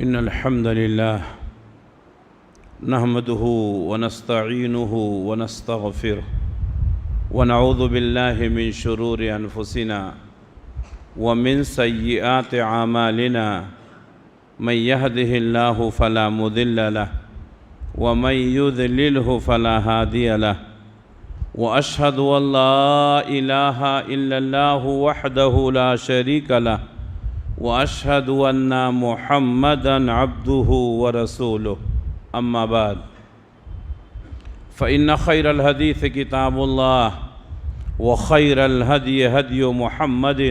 إن الحمد لله نحمده ونستعينه ونستغفره ونعوذ بالله من شرور أنفسنا ومن سيئات أعمالنا من يهده الله فلا مضل له ومن يضلله فلا هادي له وأشهد أن لا إله إلا الله وحده لا شريك له وأشهد أن محمدًا عبده ورسوله أما بعد فإن خير الحديث كتاب الله وخير الهدي هدي محمد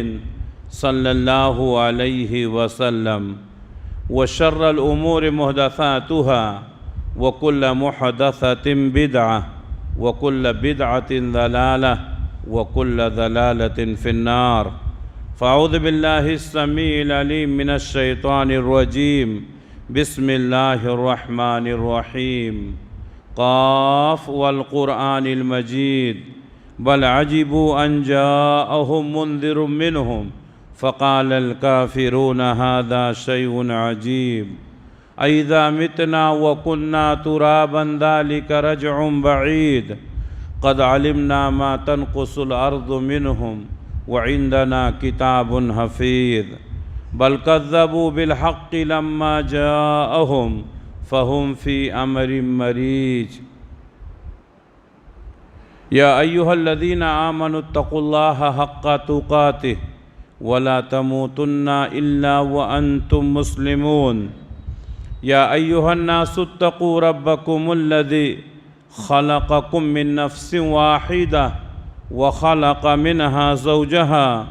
صلى الله عليه وسلم وشر الأمور محدثاتها وكل محدثة بدعة وكل بدعة ضلالة وكل ضلالة في النار فأعوذ بالله السميع العليم من الشيطان الرجيم بسم الله الرحمن الرحيم قاف والقرآن المجيد بل عجبوا أن جاءهم منذر منهم فقال الكافرون هذا شيء عجيب أإذا متنا وكنا ترابا ذلك رجع بعيد قد علمنا ما تنقص الأرض منهم وعندنا كتاب حفيظ بل كذبوا بالحق لما جاءهم فهم في أمر مريج يا أيها الذين آمنوا اتقوا الله حق تقاته ولا تموتن إلا وأنتم مسلمون يا أيها الناس اتقوا ربكم الذي خلقكم من نفس واحدة وخلق منها زوجها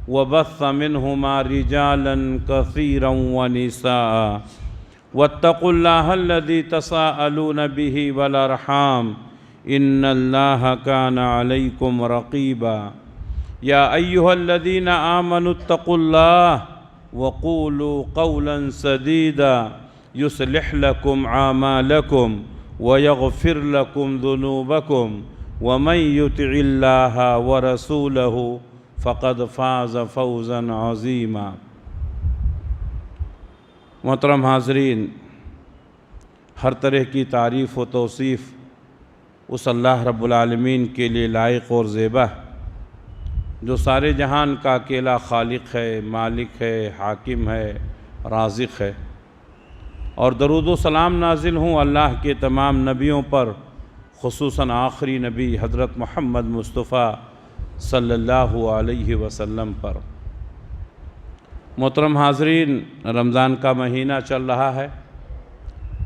وبث منهما رجالا كثيرا ونساء واتقوا الله الذي تساءلون به والأرحام إن الله كان عليكم رقيبا يا أيها الذين آمنوا اتقوا الله وقولوا قولا سديدا يصلح لكم أعمالكم ويغفر لكم ذنوبكم ومن يطع الله ورسوله فقد فاز فوزا عظیما۔ محترم حاضرین، ہر طرح کی تعریف و توصیف اس اللہ رب العالمین کے لیے لائق اور زیبا ہے جو سارے جہان کا اکیلا خالق ہے، مالک ہے، حاکم ہے، رازق ہے، اور درود و سلام نازل ہوں اللہ کے تمام نبیوں پر، خصوصاً آخری نبی حضرت محمد مصطفیٰ صلی اللہ علیہ وسلم پر۔ محترم حاضرین، رمضان کا مہینہ چل رہا ہے،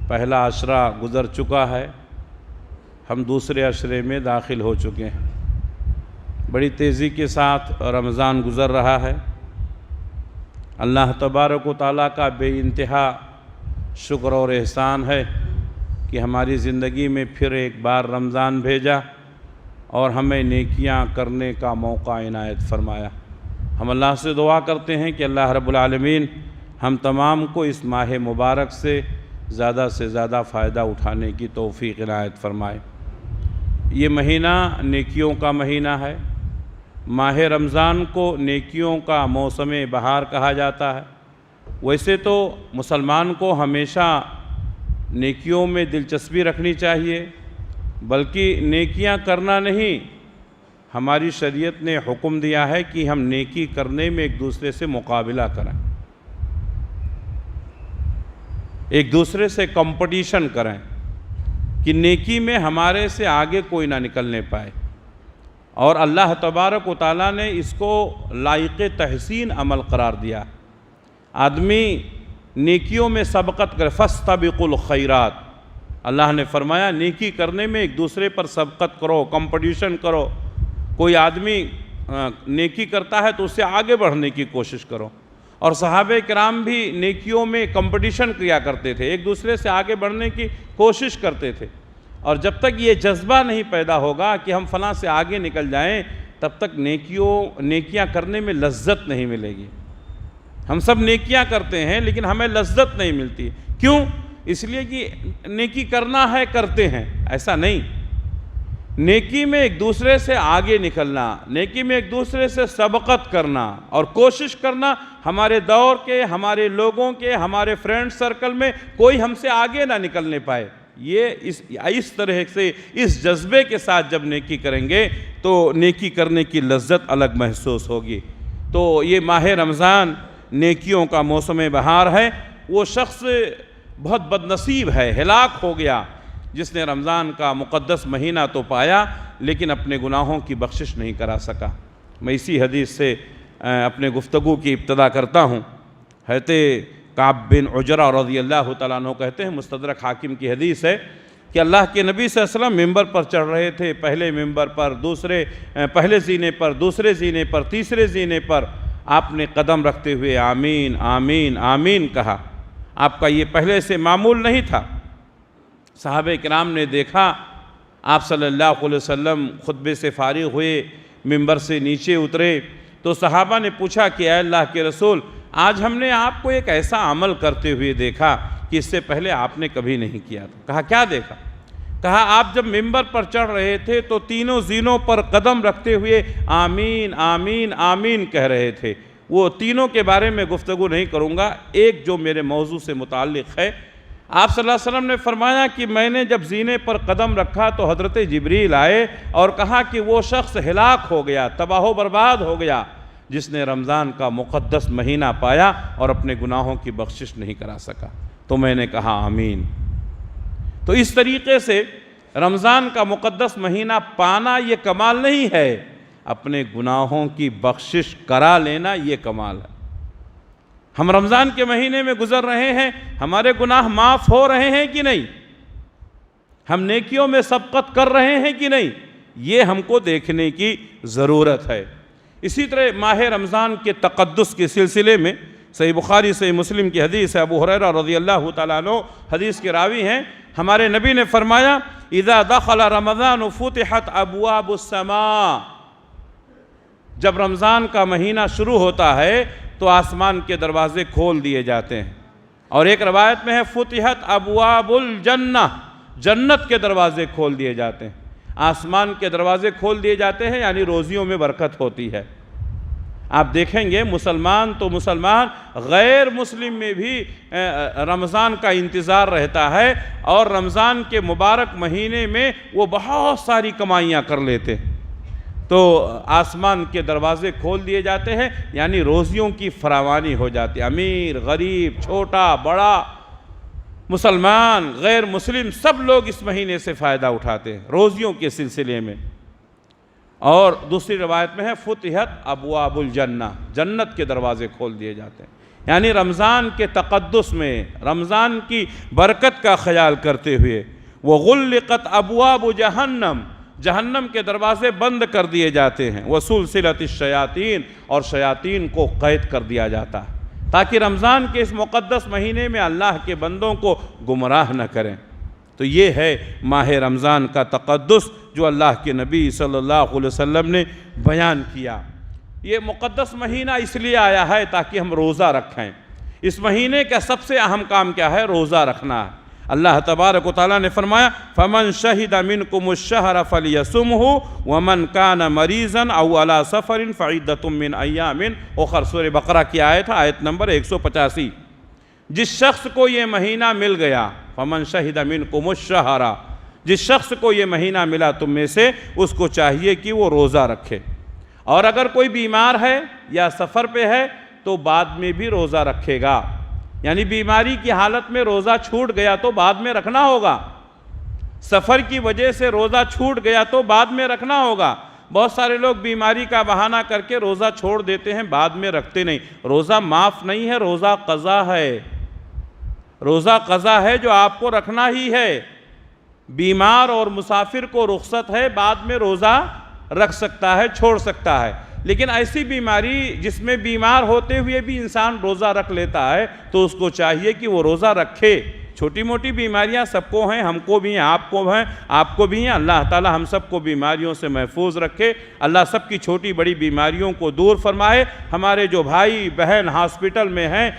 پہلا عشرہ گزر چکا ہے، ہم دوسرے عشرے میں داخل ہو چکے ہیں۔ بڑی تیزی کے ساتھ رمضان گزر رہا ہے۔ اللہ تبارک و تعالیٰ کا بے انتہا شکر اور احسان ہے کہ ہماری زندگی میں پھر ایک بار رمضان بھیجا اور ہمیں نیکیاں کرنے کا موقع عنایت فرمایا۔ ہم اللہ سے دعا کرتے ہیں کہ اللہ رب العالمین ہم تمام کو اس ماہ مبارک سے زیادہ فائدہ اٹھانے کی توفیق عنایت فرمائے۔ یہ مہینہ نیکیوں کا مہینہ ہے۔ ماہ رمضان کو نیکیوں کا موسم بہار کہا جاتا ہے۔ ویسے تو مسلمان کو ہمیشہ نیکیوں میں دلچسپی رکھنی چاہیے، بلکہ نیکیاں کرنا نہیں، ہماری شریعت نے حکم دیا ہے کہ ہم نیکی کرنے میں ایک دوسرے سے مقابلہ کریں، ایک دوسرے سے کمپٹیشن کریں کہ نیکی میں ہمارے سے آگے کوئی نہ نکلنے پائے۔ اور اللہ تبارک و تعالیٰ نے اس کو لائق تحسین عمل قرار دیا۔ آدمی نیکیوں میں سبقت کرے، فاستبقوا الخیرات، اللہ نے فرمایا نیکی کرنے میں ایک دوسرے پر سبقت کرو، کمپٹیشن کرو۔ کوئی آدمی نیکی کرتا ہے تو اس سے آگے بڑھنے کی کوشش کرو۔ اور صحابہ کرام بھی نیکیوں میں کمپٹیشن کیا کرتے تھے، ایک دوسرے سے آگے بڑھنے کی کوشش کرتے تھے۔ اور جب تک یہ جذبہ نہیں پیدا ہوگا کہ ہم فلاں سے آگے نکل جائیں، تب تک نیکیاں کرنے میں لذت نہیں ملے گی۔ ہم سب نیکیاں کرتے ہیں لیکن ہمیں لذت نہیں ملتی۔ کیوں؟ اس لیے کہ نیکی کرنا ہے، کرتے ہیں، ایسا نہیں۔ نیکی میں ایک دوسرے سے آگے نکلنا، نیکی میں ایک دوسرے سے سبقت کرنا اور کوشش کرنا ہمارے دور کے، ہمارے لوگوں کے، ہمارے فرینڈ سرکل میں کوئی ہم سے آگے نہ نکلنے پائے۔ یہ اس طرح سے اس جذبے کے ساتھ جب نیکی کریں گے تو نیکی کرنے کی لذت الگ محسوس ہوگی۔ تو یہ ماہ رمضان نیکیوں کا موسم بہار ہے۔ وہ شخص بہت بد نصیب ہے، ہلاک ہو گیا جس نے رمضان کا مقدس مہینہ تو پایا لیکن اپنے گناہوں کی بخشش نہیں کرا سکا۔ میں اسی حدیث سے اپنے گفتگو کی ابتدا کرتا ہوں۔ حضرت کعب بن عجرہ رضی اللہ تعالیٰ عنہ کہتے ہیں، مستدرک حاکم کی حدیث ہے کہ اللہ کے نبی صلی اللہ علیہ وسلم ممبر پر چڑھ رہے تھے، پہلے ممبر پر، پہلے زینے پر، دوسرے زینے پر، تیسرے زینے پر آپ نے قدم رکھتے ہوئے آمین آمین آمین کہا۔ آپ کا یہ پہلے سے معمول نہیں تھا۔ صحابہ کرام نے دیکھا، آپ صلی اللہ علیہ وسلم خطبے سے فارغ ہوئے، ممبر سے نیچے اترے تو صحابہ نے پوچھا کہ اے اللہ کے رسول، آج ہم نے آپ کو ایک ایسا عمل کرتے ہوئے دیکھا کہ اس سے پہلے آپ نے کبھی نہیں کیا تھا۔ کہا کیا دیکھا؟ کہا آپ جب ممبر پر چڑھ رہے تھے تو تینوں زینوں پر قدم رکھتے ہوئے آمین آمین آمین کہہ رہے تھے۔ وہ تینوں کے بارے میں گفتگو نہیں کروں گا، ایک جو میرے موضوع سے متعلق ہے۔ آپ صلی اللہ علیہ وسلم نے فرمایا کہ میں نے جب زینے پر قدم رکھا تو حضرت جبریل آئے اور کہا کہ وہ شخص ہلاک ہو گیا، تباہ و برباد ہو گیا جس نے رمضان کا مقدس مہینہ پایا اور اپنے گناہوں کی بخشش نہیں کرا سکا۔ تو میں نے کہا آمین۔ تو اس طریقے سے رمضان کا مقدس مہینہ پانا یہ کمال نہیں ہے، اپنے گناہوں کی بخشش کرا لینا یہ کمال ہے۔ ہم رمضان کے مہینے میں گزر رہے ہیں، ہمارے گناہ معاف ہو رہے ہیں کہ نہیں؟ ہم نیکیوں میں سبقت کر رہے ہیں کہ نہیں؟ یہ ہم کو دیکھنے کی ضرورت ہے۔ اسی طرح ماہ رمضان کے تقدس کے سلسلے میں صحیح بخاری صحیح مسلم کی حدیث ہے، ابو ہریرہ رضی اللہ تعالیٰ عنہ حدیث کے راوی ہیں، ہمارے نبی نے فرمایا اذا دخل رمضان فتحت ابواب السماء، جب رمضان کا مہینہ شروع ہوتا ہے تو آسمان کے دروازے کھول دیے جاتے ہیں، اور ایک روایت میں ہے فتحت ابواب الجنہ، جنت کے دروازے کھول دیے جاتے ہیں۔ آسمان کے دروازے کھول دیے جاتے ہیں یعنی روزیوں میں برکت ہوتی ہے۔ آپ دیکھیں گے مسلمان تو مسلمان، غیر مسلم میں بھی رمضان کا انتظار رہتا ہے، اور رمضان کے مبارک مہینے میں وہ بہت ساری کمائیاں کر لیتے ہیں۔ تو آسمان کے دروازے کھول دیے جاتے ہیں یعنی روزیوں کی فراوانی ہو جاتی ہے۔ امیر، غریب، چھوٹا، بڑا، مسلمان، غیر مسلم، سب لوگ اس مہینے سے فائدہ اٹھاتے ہیں روزیوں کے سلسلے میں۔ اور دوسری روایت میں ہے فتحت ابواب الجنہ، جنت کے دروازے کھول دیے جاتے ہیں، یعنی رمضان کے تقدس میں، رمضان کی برکت کا خیال کرتے ہوئے وغلقت ابواب جہنم، جہنم کے دروازے بند کر دیے جاتے ہیں، وسلسلت الشیاطین، اور شیاطین کو قید کر دیا جاتا ہے تاکہ رمضان کے اس مقدس مہینے میں اللہ کے بندوں کو گمراہ نہ کریں۔ تو یہ ہے ماہ رمضان کا تقدس جو اللہ کے نبی صلی اللہ علیہ وسلم نے بیان کیا۔ یہ مقدس مہینہ اس لیے آیا ہے تاکہ ہم روزہ رکھیں۔ اس مہینے کا سب سے اہم کام کیا ہے؟ روزہ رکھنا ہے۔ اللہ تبارک و تعالیٰ نے فرمایا فَمَنْ شَهِدَ مِنْكُمُ الشَّهْرَ فَلْيَصُمْهُ وَمَنْ كَانَ مَرِيضًا أَوْ عَلَى سَفَرٍ فَعِدَّةٌ مِّنْ أَيَّامٍ اُخَرَ، سورہ بقرہ کی آیت ہے، آیت نمبر 185۔ جس شخص کو یہ مہینہ مل گیا، فَمَنْ شَهِدَ مِنْكُمُ الشَّهْرَ، جس شخص کو یہ مہینہ ملا تم میں سے، اس کو چاہیے کہ وہ روزہ رکھے، اور اگر کوئی بیمار ہے یا سفر پہ ہے تو بعد میں بھی روزہ رکھے گا، یعنی بیماری کی حالت میں روزہ چھوٹ گیا تو بعد میں رکھنا ہوگا، سفر کی وجہ سے روزہ چھوٹ گیا تو بعد میں رکھنا ہوگا۔ بہت سارے لوگ بیماری کا بہانہ کر کے روزہ چھوڑ دیتے ہیں، بعد میں رکھتے نہیں۔ روزہ معاف نہیں ہے، روزہ قضا ہے، روزہ قضا ہے جو آپ کو رکھنا ہی ہے۔ بیمار اور مسافر کو رخصت ہے، بعد میں روزہ رکھ سکتا ہے، چھوڑ سکتا ہے، لیکن ایسی بیماری جس میں بیمار ہوتے ہوئے بھی انسان روزہ رکھ لیتا ہے تو اس کو چاہیے کہ وہ روزہ رکھے۔ چھوٹی موٹی بیماریاں سب کو ہیں، ہم کو بھی ہیں، آپ کو بھی ہیں۔ اللہ تعالی ہم سب کو بیماریوں سے محفوظ رکھے، اللہ سب کی چھوٹی بڑی بیماریوں کو دور فرمائے۔ ہمارے جو بھائی بہن ہاسپٹل میں ہیں،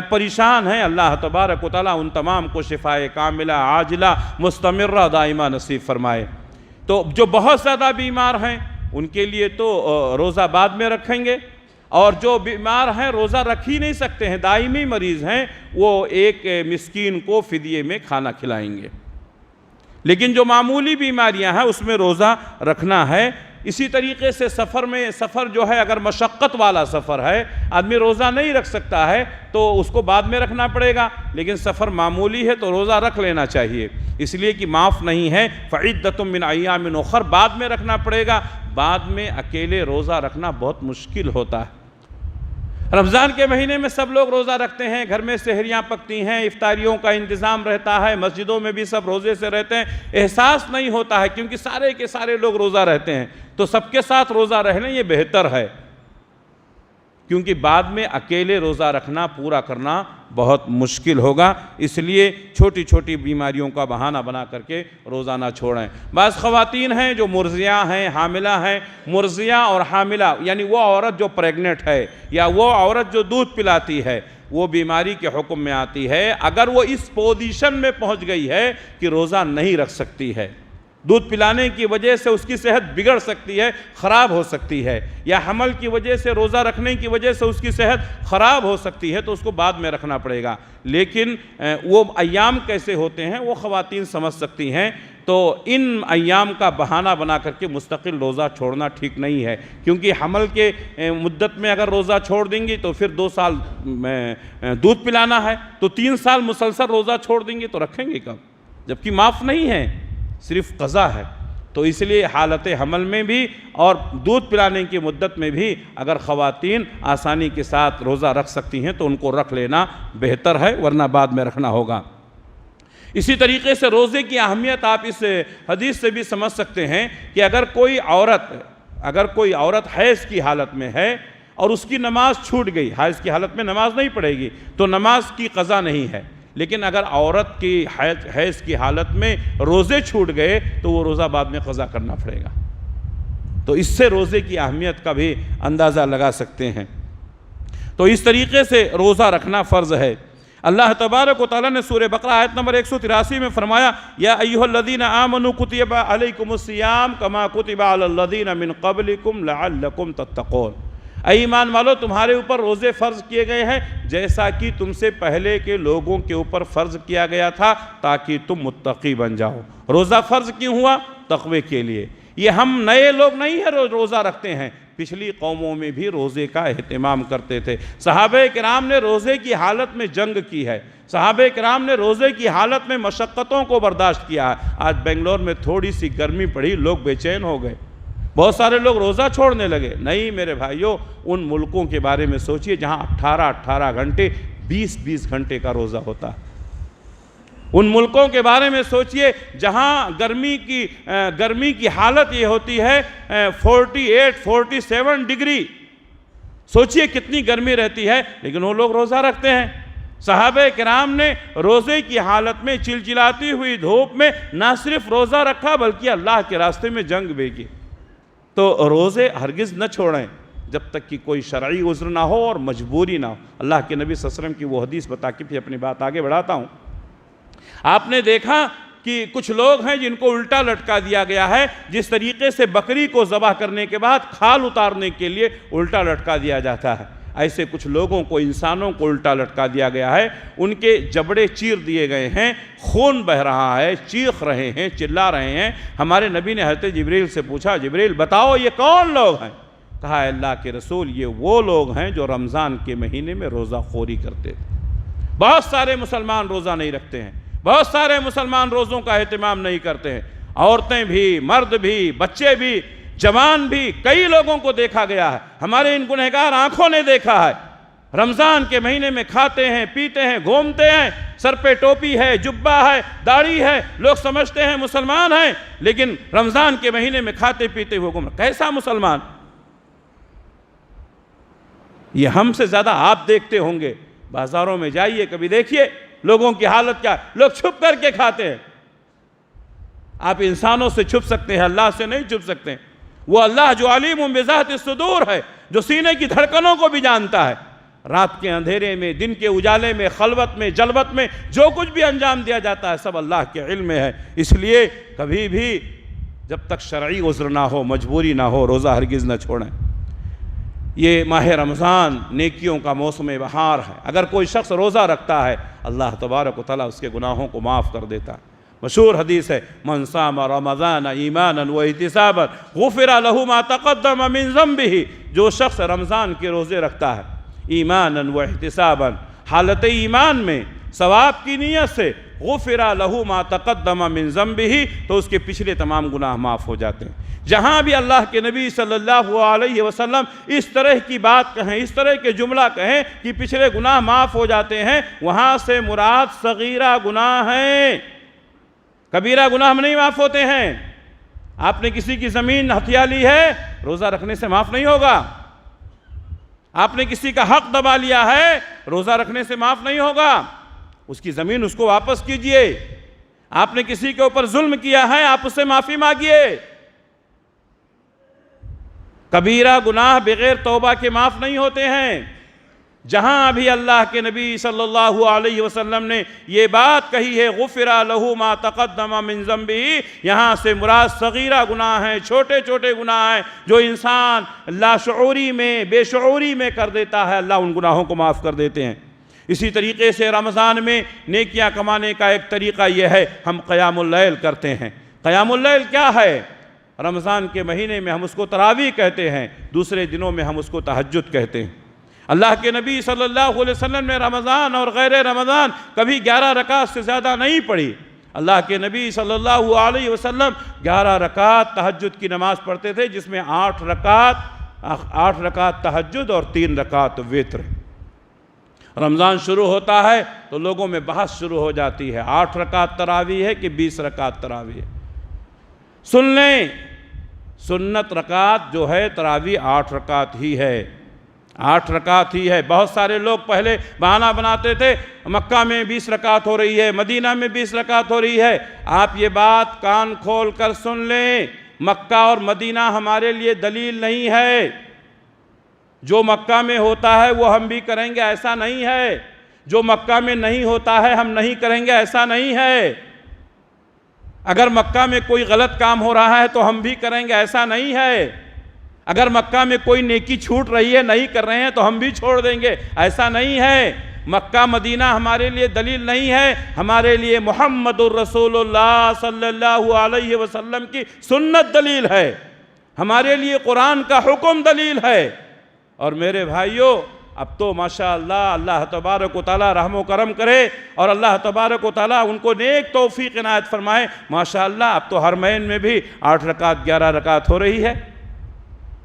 پریشان ہیں، اللہ تبارک و تعالی ان تمام کو شفائے کاملہ عاجلہ مستمرہ دائمہ نصیب فرمائے۔ تو جو بہت زیادہ بیمار ہیں ان کے لیے تو روزہ بعد میں رکھیں گے، اور جو بیمار ہیں روزہ رکھ ہی نہیں سکتے ہیں، دائمی مریض ہیں، وہ ایک مسکین کو فدیے میں کھانا کھلائیں گے۔ لیکن جو معمولی بیماریاں ہیں اس میں روزہ رکھنا ہے۔ اسی طریقے سے سفر جو ہے، اگر مشقت والا سفر ہے، آدمی روزہ نہیں رکھ سکتا ہے تو اس کو بعد میں رکھنا پڑے گا، لیکن سفر معمولی ہے تو روزہ رکھ لینا چاہیے، اس لیے کہ معاف نہیں ہے۔ فعدۃ من ایام اخر بعد میں رکھنا پڑے گا۔ بعد میں اکیلے روزہ رکھنا بہت مشکل ہوتا ہے۔ رمضان کے مہینے میں سب لوگ روزہ رکھتے ہیں، گھر میں سحریاں پکتی ہیں، افطاریوں کا انتظام رہتا ہے، مسجدوں میں بھی سب روزے سے رہتے ہیں، احساس نہیں ہوتا ہے کیونکہ سارے کے سارے لوگ روزہ رہتے ہیں، تو سب کے ساتھ روزہ رہنا یہ بہتر ہے، کیونکہ بعد میں اکیلے روزہ رکھنا پورا کرنا بہت مشکل ہوگا۔ اس لیے چھوٹی چھوٹی بیماریوں کا بہانہ بنا کر کے روزہ نہ چھوڑیں۔ بعض خواتین ہیں جو مرضیہ ہیں، حاملہ ہیں، مرضیہ اور حاملہ یعنی وہ عورت جو پریگننٹ ہے یا وہ عورت جو دودھ پلاتی ہے، وہ بیماری کے حکم میں آتی ہے۔ اگر وہ اس پوزیشن میں پہنچ گئی ہے کہ روزہ نہیں رکھ سکتی ہے، دودھ پلانے کی وجہ سے اس کی صحت بگڑ سکتی ہے، خراب ہو سکتی ہے، یا حمل کی وجہ سے روزہ رکھنے کی وجہ سے اس کی صحت خراب ہو سکتی ہے، تو اس کو بعد میں رکھنا پڑے گا۔ لیکن وہ ایام کیسے ہوتے ہیں وہ خواتین سمجھ سکتی ہیں، تو ان ایام کا بہانہ بنا کر کے مستقل روزہ چھوڑنا ٹھیک نہیں ہے، کیونکہ حمل کے مدت میں اگر روزہ چھوڑ دیں گی تو پھر 2 سال دودھ پلانا ہے، تو 3 سال مسلسل روزہ چھوڑ دیں گے تو رکھیں گے کب؟ جبکہ معاف نہیں ہے، صرف قضا ہے۔ تو اس لیے حالت حمل میں بھی اور دودھ پلانے کی مدت میں بھی اگر خواتین آسانی کے ساتھ روزہ رکھ سکتی ہیں تو ان کو رکھ لینا بہتر ہے، ورنہ بعد میں رکھنا ہوگا۔ اسی طریقے سے روزے کی اہمیت آپ اس حدیث سے بھی سمجھ سکتے ہیں کہ اگر کوئی عورت حیض کی حالت میں ہے اور اس کی نماز چھوٹ گئی، حیض کی حالت میں نماز نہیں پڑھے گی تو نماز کی قضا نہیں ہے، لیکن اگر عورت کی حیض کی حالت میں روزے چھوٹ گئے تو وہ روزہ بعد میں قضا کرنا پڑے گا۔ تو اس سے روزے کی اہمیت کا بھی اندازہ لگا سکتے ہیں۔ تو اس طریقے سے روزہ رکھنا فرض ہے۔ اللہ تبارک و تعالیٰ نے سورہ بقرہ آیت نمبر 183 میں فرمایا، یا ایھا الذین آمنوا کتب علیکم الصیام کما کتب علی الذین من قبلکم لعلکم تتقون۔ اے ایمان والو، تمہارے اوپر روزے فرض کیے گئے ہیں جیسا کہ تم سے پہلے کے لوگوں کے اوپر فرض کیا گیا تھا تاکہ تم متقی بن جاؤ۔ روزہ فرض کیوں ہوا؟ تقوی کے لیے۔ یہ ہم نئے لوگ نہیں ہیں روزہ رکھتے ہیں، پچھلی قوموں میں بھی روزے کا اہتمام کرتے تھے۔ صحابہ کرام نے روزے کی حالت میں جنگ کی ہے، صحابہ کرام نے روزے کی حالت میں مشقتوں کو برداشت کیا ہے۔ آج بنگلور میں تھوڑی سی گرمی پڑی، لوگ بے چین ہو گئے، بہت سارے لوگ روزہ چھوڑنے لگے۔ نہیں میرے بھائیوں، ان ملکوں کے بارے میں سوچئے جہاں 18 گھنٹے 20 گھنٹے کا روزہ ہوتا ہے۔ ان ملکوں کے بارے میں سوچئے جہاں گرمی کی حالت یہ ہوتی ہے 48-47 ڈگری، سوچئے کتنی گرمی رہتی ہے، لیکن وہ لوگ روزہ رکھتے ہیں۔ صحابہ کرام نے روزے کی حالت میں چلچلاتی ہوئی دھوپ میں نہ صرف روزہ رکھا بلکہ اللہ کے راستے میں جنگ بھی کی۔ تو روزے ہرگز نہ چھوڑیں جب تک کہ کوئی شرعی عذر نہ ہو اور مجبوری نہ ہو۔ اللہ کے نبی صلی اللہ علیہ وسلم کی وہ حدیث بتا کے پھر اپنی بات آگے بڑھاتا ہوں۔ آپ نے دیکھا کہ کچھ لوگ ہیں جن کو الٹا لٹکا دیا گیا ہے، جس طریقے سے بکری کو ذبح کرنے کے بعد کھال اتارنے کے لیے الٹا لٹکا دیا جاتا ہے، ایسے کچھ لوگوں کو، انسانوں کو الٹا لٹکا دیا گیا ہے۔ ان کے جبڑے چیر دیے گئے ہیں، خون بہہ رہا ہے، چیخ رہے ہیں، چلا رہے ہیں۔ ہمارے نبی نے حضرت جبریل سے پوچھا، جبریل بتاؤ یہ کون لوگ ہیں؟ کہا اللہ کے رسول یہ وہ لوگ ہیں جو رمضان کے مہینے میں روزہ خوری کرتے تھے۔ بہت سارے مسلمان روزہ نہیں رکھتے ہیں، بہت سارے مسلمان روزوں کا اہتمام نہیں کرتے ہیں، عورتیں بھی، مرد بھی، بچے بھی، جوان بھی، کئی لوگوں کو دیکھا گیا ہے، ہمارے ان گنہگار آنکھوں نے دیکھا ہے، رمضان کے مہینے میں کھاتے ہیں، پیتے ہیں، گھومتے ہیں، سر پہ ٹوپی ہے، جبہ ہے، داڑھی ہے، لوگ سمجھتے ہیں مسلمان ہیں، لیکن رمضان کے مہینے میں کھاتے پیتے ہوئے گھوم، کیسا مسلمان؟ یہ ہم سے زیادہ آپ دیکھتے ہوں گے، بازاروں میں جائیے کبھی دیکھیے لوگوں کی حالت کیا، لوگ چھپ کر کے کھاتے ہیں۔ آپ انسانوں سے چھپ سکتے ہیں، اللہ سے نہیں چھپ سکتے۔ وہ اللہ جو علیم بذات الصدور ہے، جو سینے کی دھڑکنوں کو بھی جانتا ہے، رات کے اندھیرے میں، دن کے اجالے میں، خلوت میں، جلوت میں جو کچھ بھی انجام دیا جاتا ہے سب اللہ کے علم میں ہے۔ اس لیے کبھی بھی جب تک شرعی عذر نہ ہو، مجبوری نہ ہو، روزہ ہرگز نہ چھوڑیں۔ یہ ماہ رمضان نیکیوں کا موسم بہار ہے۔ اگر کوئی شخص روزہ رکھتا ہے اللہ تبارک و تعالیٰ اس کے گناہوں کو معاف کر دیتا ہے۔ مشہور حدیث ہے، من صام رمضان ایمانا واحتسابا غفر له ما تقدم من ذنبه۔ جو شخص رمضان کے روزے رکھتا ہے ایمانا واحتسابا، حالت ایمان میں ثواب کی نیت سے، غفر له ما تقدم من ذنبه، تو اس کے پچھلے تمام گناہ معاف ہو جاتے ہیں۔ جہاں بھی اللہ کے نبی صلی اللہ علیہ وسلم اس طرح کی بات کہیں، اس طرح کے جملہ کہیں کہ پچھلے گناہ معاف ہو جاتے ہیں، وہاں سے مراد صغیرہ گناہ ہیں، کبیرہ گناہ نہیں معاف ہوتے ہیں۔ آپ نے کسی کی زمین ہتھیا لی ہے، روزہ رکھنے سے معاف نہیں ہوگا۔ آپ نے کسی کا حق دبا لیا ہے، روزہ رکھنے سے معاف نہیں ہوگا۔ اس کی زمین اس کو واپس کیجئے۔ آپ نے کسی کے اوپر ظلم کیا ہے، آپ اس سے معافی مانگیے۔ کبیرہ گناہ بغیر توبہ کے معاف نہیں ہوتے ہیں۔ جہاں بھی اللہ کے نبی صلی اللہ علیہ وسلم نے یہ بات کہی ہے غفر له ما تقدم من ذنبه، یہاں سے مراد صغیرہ گناہ ہیں، چھوٹے چھوٹے گناہ ہیں جو انسان لاشعوری میں، بے شعوری میں کر دیتا ہے، اللہ ان گناہوں کو معاف کر دیتے ہیں۔ اسی طریقے سے رمضان میں نیکیاں کمانے کا ایک طریقہ یہ ہے، ہم قیام اللیل کرتے ہیں۔ قیام اللیل کیا ہے؟ رمضان کے مہینے میں ہم اس کو تراویح کہتے ہیں، دوسرے دنوں میں ہم اس کو تہجد کہتے ہیں۔ اللہ کے نبی صلی اللہ علیہ وسلم نے رمضان اور غیر رمضان کبھی 11 رکعت سے زیادہ نہیں پڑھی۔ اللہ کے نبی صلی اللہ علیہ وسلم 11 رکعت تہجد کی نماز پڑھتے تھے، جس میں 8 رکعت تہجد اور 3 رکعت وتر۔ رمضان شروع ہوتا ہے تو لوگوں میں بحث شروع ہو جاتی ہے، 8 رکعت تراویح ہے کہ 20 رکعت تراویح ہے۔ سن لیں، سنت رکعت جو ہے تراویح 8 رکعت ہی ہے، 8 رکعت ہی ہے۔ بہت سارے لوگ پہلے بہانہ بناتے تھے مکہ میں 20 رکعت ہو رہی ہے، مدینہ میں 20 رکعت ہو رہی ہے۔ آپ یہ بات کان کھول کر سن لیں، مکہ اور مدینہ ہمارے لیے دلیل نہیں ہے۔ جو مکہ میں ہوتا ہے وہ ہم بھی کریں گے ایسا نہیں ہے، جو مکہ میں نہیں ہوتا ہے ہم نہیں کریں گے ایسا نہیں ہے۔ اگر مکہ میں کوئی غلط کام ہو رہا ہے تو ہم بھی کریں گے ایسا نہیں ہے۔ اگر مکہ میں کوئی نیکی چھوٹ رہی ہے، نہیں کر رہے ہیں تو ہم بھی چھوڑ دیں گے ایسا نہیں ہے۔ مکہ مدینہ ہمارے لیے دلیل نہیں ہے، ہمارے لیے محمد الرسول اللہ صلی اللہ علیہ وسلم کی سنت دلیل ہے، ہمارے لیے قرآن کا حکم دلیل ہے۔ اور میرے بھائیوں، اب تو ماشاءاللہ اللہ تبارک و تعالیٰ رحم و کرم کرے اور اللہ تبارک و تعالیٰ ان کو نیک توفیق عنایت فرمائے۔ ماشاءاللہ اب تو حرمین میں بھی 8 رکعت 11 رکعت ہو رہی ہے۔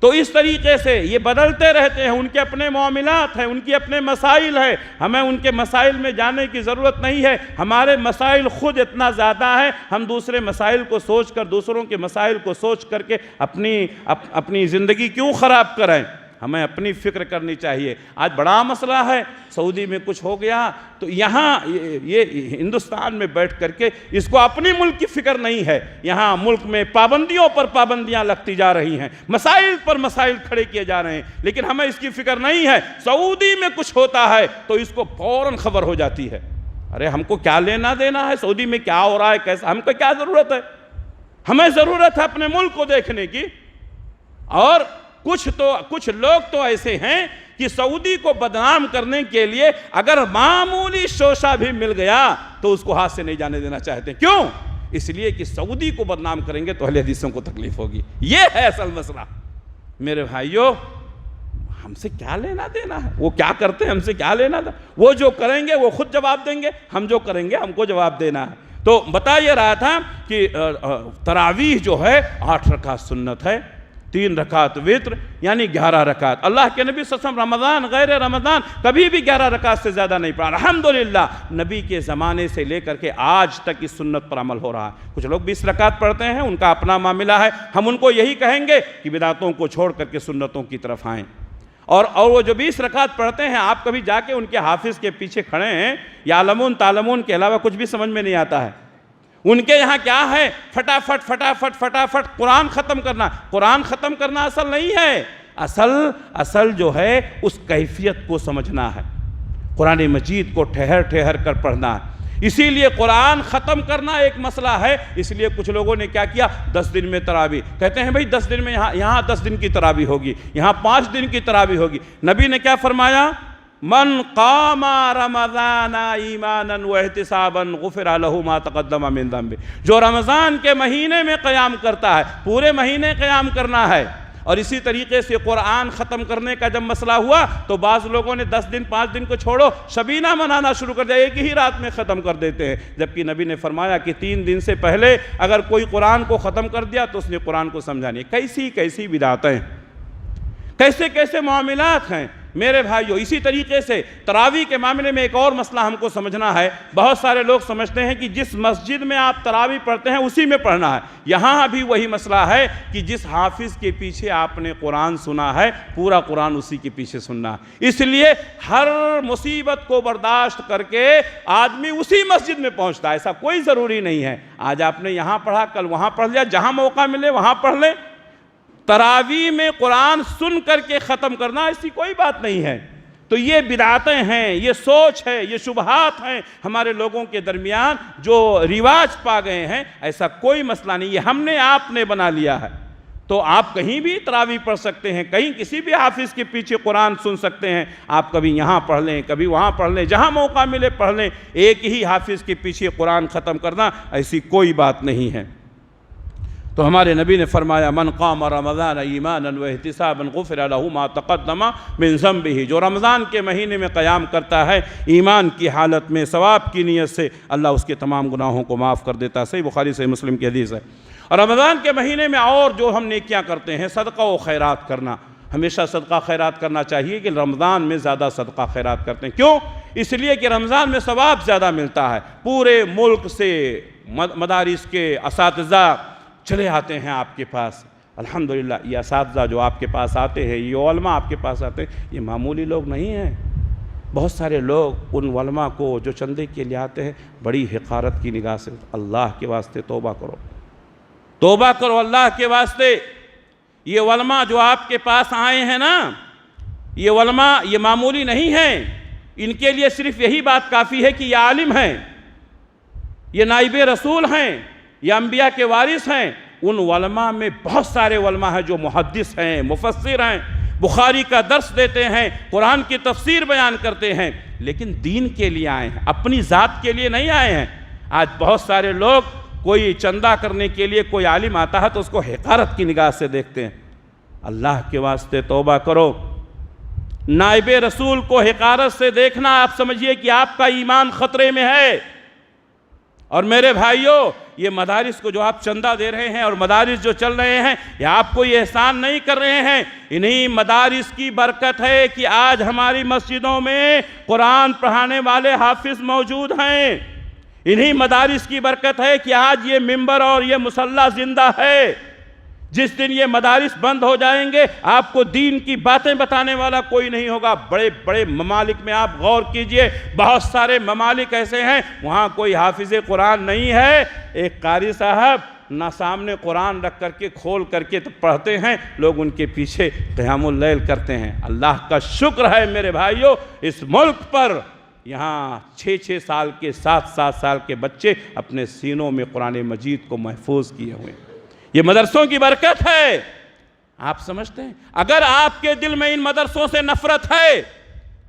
تو اس طریقے سے یہ بدلتے رہتے ہیں، ان کے اپنے معاملات ہیں، ان کی اپنے مسائل ہیں، ہمیں ان کے مسائل میں جانے کی ضرورت نہیں ہے۔ ہمارے مسائل خود اتنا زیادہ ہے، ہم دوسرے مسائل کو سوچ کر، دوسروں کے مسائل کو سوچ کر کے اپنی زندگی کیوں خراب کریں؟ ہمیں اپنی فکر کرنی چاہیے۔ آج بڑا مسئلہ ہے، سعودی میں کچھ ہو گیا تو یہاں یہ ہندوستان میں بیٹھ کر کے اس کو اپنی ملک کی فکر نہیں ہے، یہاں ملک میں پابندیوں پر پابندیاں لگتی جا رہی ہیں، مسائل پر مسائل کھڑے کیے جا رہے ہیں، لیکن ہمیں اس کی فکر نہیں ہے۔ سعودی میں کچھ ہوتا ہے تو اس کو فوراً خبر ہو جاتی ہے۔ ارے ہم کو کیا لینا دینا ہے سعودی میں کیا ہو رہا ہے، کیسا، ہم کو کیا ضرورت ہے؟ ہمیں ضرورت ہے اپنے ملک کو دیکھنے کی۔ اور کچھ لوگ تو ایسے ہیں کہ سعودی کو بدنام کرنے کے لیے اگر معمولی شوشہ بھی مل گیا تو اس کو ہاتھ سے نہیں جانے دینا چاہتے۔ کیوں؟ اس لیے کہ سعودی کو بدنام کریں گے تو اہل حدیثوں کو تکلیف ہوگی۔ یہ ہے اصل مسئلہ۔ میرے بھائیوں، ہم سے کیا لینا دینا ہے؟ وہ کیا کرتے ہیں ہم سے کیا لینا دینا؟ وہ جو کریں گے وہ خود جواب دیں گے، ہم جو کریں گے ہم کو جواب دینا ہے۔ تو بتا یہ رہا تھا کہ تراویح جو ہے 8 رکعت سنت ہے، 3 رکعت وتر یعنی 11 رکعت۔ اللہ کے نبی صلی اللہ علیہ وسلم رمضان غیر رمضان کبھی بھی 11 رکعت سے زیادہ نہیں پڑھا۔ الحمدللہ نبی کے زمانے سے لے کر کے آج تک اس سنت پر عمل ہو رہا ہے۔ کچھ لوگ 20 رکعت پڑھتے ہیں، ان کا اپنا معاملہ ہے، ہم ان کو یہی کہیں گے کہ بدعتوں کو چھوڑ کر کے سنتوں کی طرف آئیں۔ اور وہ جو 20 رکعت پڑھتے ہیں، آپ کبھی جا کے ان کے حافظ کے پیچھے کھڑے ہیں، یعلمون تعلمون کے علاوہ کچھ بھی سمجھ میں نہیں آتا ہے۔ ان کے یہاں کیا ہے؟ فٹافٹ قرآن ختم کرنا۔ قرآن ختم کرنا اصل نہیں ہے، اصل جو ہے اس کیفیت کو سمجھنا ہے، قرآن مجید کو ٹھہر ٹھہر کر پڑھنا ہے۔ اسی لیے قرآن ختم کرنا ایک مسئلہ ہے، اس لیے کچھ لوگوں نے کیا کیا 10 دن میں تراویح، کہتے ہیں بھئی 10 دن میں یہاں 10 دن کی تراویح ہوگی، یہاں 5 دن کی تراویح ہوگی۔ نبی نے کیا فرمایا؟ من قام رمضان ایمانا واحتسابا غفر له ما تقدم من ذنبه، جو رمضان کے مہینے میں قیام کرتا ہے، پورے مہینے قیام کرنا ہے۔ اور اسی طریقے سے قرآن ختم کرنے کا جب مسئلہ ہوا تو بعض لوگوں نے 10 دن 5 دن کو چھوڑو شبینہ منانا شروع کر دیا، ایک ہی رات میں ختم کر دیتے ہیں، جبکہ نبی نے فرمایا کہ 3 دن سے پہلے اگر کوئی قرآن کو ختم کر دیا تو اس نے قرآن کو سمجھا نہیں۔ کیسی کیسی بدعتیں، کیسے کیسے معاملات ہیں میرے بھائیو۔ اسی طریقے سے تراویح کے معاملے میں ایک اور مسئلہ ہم کو سمجھنا ہے۔ بہت سارے لوگ سمجھتے ہیں کہ جس مسجد میں آپ تراویح پڑھتے ہیں اسی میں پڑھنا ہے، یہاں بھی وہی مسئلہ ہے کہ جس حافظ کے پیچھے آپ نے قرآن سنا ہے پورا قرآن اسی کے پیچھے سننا ہے۔ اس لیے ہر مصیبت کو برداشت کر کے آدمی اسی مسجد میں پہنچتا ہے، ایسا کوئی ضروری نہیں ہے آج آپ نے یہاں پڑھا کل وہاں پڑھ لیا، جہاں موقع ملے وہاں پڑھ لیں۔ تراویح میں قرآن سن کر کے ختم کرنا ایسی کوئی بات نہیں ہے۔ تو یہ بدعتیں ہیں، یہ سوچ ہے، یہ شبہات ہیں ہمارے لوگوں کے درمیان جو رواج پا گئے ہیں، ایسا کوئی مسئلہ نہیں، یہ ہم نے آپ نے بنا لیا ہے۔ تو آپ کہیں بھی تراویح پڑھ سکتے ہیں، کہیں کسی بھی حافظ کے پیچھے قرآن سن سکتے ہیں، آپ کبھی یہاں پڑھ لیں کبھی وہاں پڑھ لیں، جہاں موقع ملے پڑھ لیں، ایک ہی حافظ کے پیچھے قرآن ختم کرنا ایسی کوئی بات نہیں ہے۔ تو ہمارے نبی نے فرمایا من قام رمضان ایمانا واحتسابا غفر له ما تقدم من ذنبه، جو رمضان کے مہینے میں قیام کرتا ہے ایمان کی حالت میں ثواب کی نیت سے، اللہ اس کے تمام گناہوں کو معاف کر دیتا ہے۔ صحیح بخاری صحیح مسلم کی حدیث ہے۔ اور رمضان کے مہینے میں اور جو ہم نیکیاں کرتے ہیں، صدقہ و خیرات کرنا، ہمیشہ صدقہ خیرات کرنا چاہیے کہ رمضان میں زیادہ صدقہ خیرات کرتے ہیں۔ کیوں؟ اس لیے کہ رمضان میں ثواب زیادہ ملتا ہے۔ پورے ملک سے مدارس کے اساتذہ چلے آتے ہیں آپ کے پاس، الحمدللہ یہ اساتذہ جو آپ کے پاس آتے ہیں، یہ علماء آپ کے پاس آتے ہیں، یہ معمولی لوگ نہیں ہیں۔ بہت سارے لوگ ان علماء کو جو چندے کے لیے آتے ہیں بڑی حقارت کی نگاہ سے، اللہ کے واسطے توبہ کرو، توبہ کرو اللہ کے واسطے۔ یہ علماء جو آپ کے پاس آئے ہیں نا، یہ علماء یہ معمولی نہیں ہیں، ان کے لیے صرف یہی بات کافی ہے کہ یہ عالم ہیں، یہ نائب رسول ہیں، یہ انبیاء کے وارث ہیں۔ ان علماء میں بہت سارے علماء ہیں جو محدث ہیں، مفسر ہیں، بخاری کا درس دیتے ہیں، قرآن کی تفسیر بیان کرتے ہیں، لیکن دین کے لیے آئے ہیں، اپنی ذات کے لیے نہیں آئے ہیں۔ آج بہت سارے لوگ کوئی چندہ کرنے کے لیے کوئی عالم آتا ہے تو اس کو حقارت کی نگاہ سے دیکھتے ہیں۔ اللہ کے واسطے توبہ کرو۔ نائب رسول کو حقارت سے دیکھنا آپ سمجھیے کہ آپ کا ایمان خطرے میں ہے۔ اور میرے بھائیوں، یہ مدارس کو جو آپ چندہ دے رہے ہیں اور مدارس جو چل رہے ہیں، یہ آپ کو یہ احسان نہیں کر رہے ہیں، انہی مدارس کی برکت ہے کہ آج ہماری مسجدوں میں قرآن پڑھانے والے حافظ موجود ہیں، انہی مدارس کی برکت ہے کہ آج یہ منبر اور یہ مصلی زندہ ہے۔ جس دن یہ مدارس بند ہو جائیں گے آپ کو دین کی باتیں بتانے والا کوئی نہیں ہوگا۔ بڑے بڑے ممالک میں آپ غور کیجئے، بہت سارے ممالک ایسے ہیں وہاں کوئی حافظ قرآن نہیں ہے، ایک قاری صاحب نہ سامنے قرآن رکھ کر کے کھول کر کے پڑھتے ہیں، لوگ ان کے پیچھے قیام اللیل کرتے ہیں۔ اللہ کا شکر ہے میرے بھائیوں، اس ملک پر یہاں 6 سال کے 7 سال کے بچے اپنے سینوں میں قرآن مجید کو محفوظ کیے ہوئے ہیں۔ یہ مدرسوں کی برکت ہے۔ آپ سمجھتے ہیں اگر آپ کے دل میں ان مدرسوں سے نفرت ہے،